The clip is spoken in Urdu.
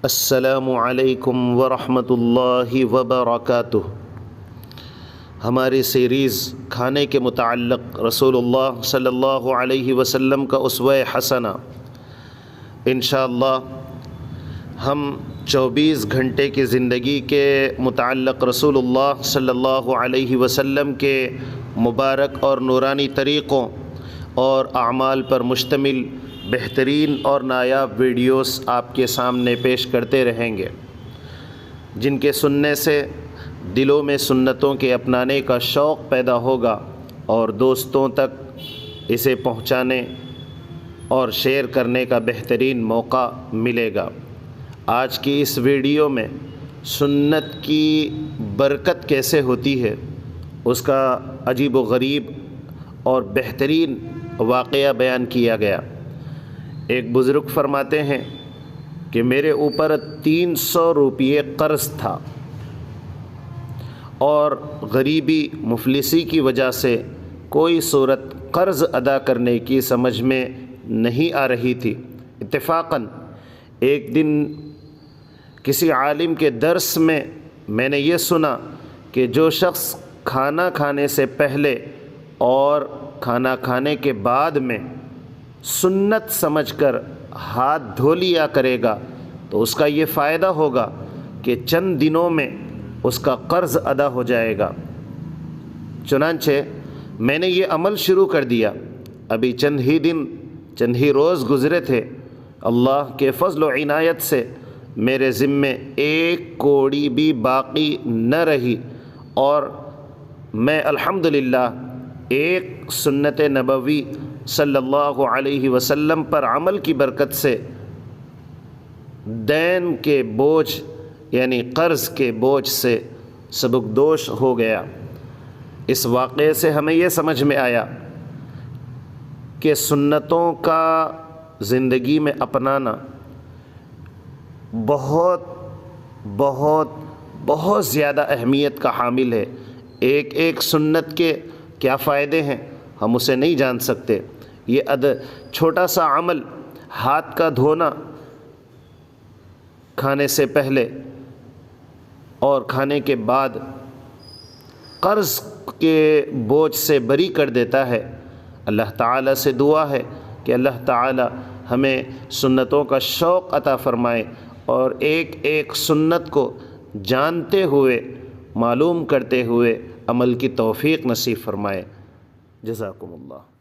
السلام علیکم ورحمۃ اللہ وبرکاتہ۔ ہماری سیریز کھانے کے متعلق رسول اللہ صلی اللہ علیہ وسلم کا اسوہ حسنہ، انشاءاللہ ہم 24 گھنٹے کی زندگی کے متعلق رسول اللہ صلی اللہ علیہ وسلم کے مبارک اور نورانی طریقوں اور اعمال پر مشتمل بہترین اور نایاب ویڈیوز آپ کے سامنے پیش کرتے رہیں گے، جن کے سننے سے دلوں میں سنتوں کے اپنانے کا شوق پیدا ہوگا اور دوستوں تک اسے پہنچانے اور شیئر کرنے کا بہترین موقع ملے گا۔ آج کی اس ویڈیو میں سنت کی برکت کیسے ہوتی ہے، اس کا عجیب و غریب اور بہترین واقعہ بیان کیا گیا۔ ایک بزرگ فرماتے ہیں کہ میرے اوپر 300 روپیے قرض تھا اور غریبی مفلسی کی وجہ سے کوئی صورت قرض ادا کرنے کی سمجھ میں نہیں آ رہی تھی۔ اتفاقاً ایک دن کسی عالم کے درس میں نے یہ سنا کہ جو شخص کھانا کھانے سے پہلے اور کھانا کھانے کے بعد میں سنت سمجھ کر ہاتھ دھو لیا کرے گا تو اس کا یہ فائدہ ہوگا کہ چند دنوں میں اس کا قرض ادا ہو جائے گا۔ چنانچہ میں نے یہ عمل شروع کر دیا۔ ابھی چند ہی روز گزرے تھے، اللہ کے فضل و عنایت سے میرے ذمے ایک کوڑی بھی باقی نہ رہی اور میں الحمدللہ ایک سنت نبوی صلی اللہ علیہ وسلم پر عمل کی برکت سے دین کے بوجھ یعنی قرض کے بوجھ سے سبکدوش ہو گیا۔ اس واقعے سے ہمیں یہ سمجھ میں آیا کہ سنتوں کا زندگی میں اپنانا بہت بہت بہت زیادہ اہمیت کا حامل ہے۔ ایک سنت کے کیا فائدے ہیں ہم اسے نہیں جان سکتے۔ یہ چھوٹا سا عمل، ہاتھ کا دھونا کھانے سے پہلے اور کھانے کے بعد، قرض کے بوجھ سے بری کر دیتا ہے۔ اللہ تعالیٰ سے دعا ہے کہ اللہ تعالیٰ ہمیں سنتوں کا شوق عطا فرمائے اور ایک سنت کو جانتے ہوئے، معلوم کرتے ہوئے عمل کی توفیق نصیب فرمائے۔ جزاکم اللہ۔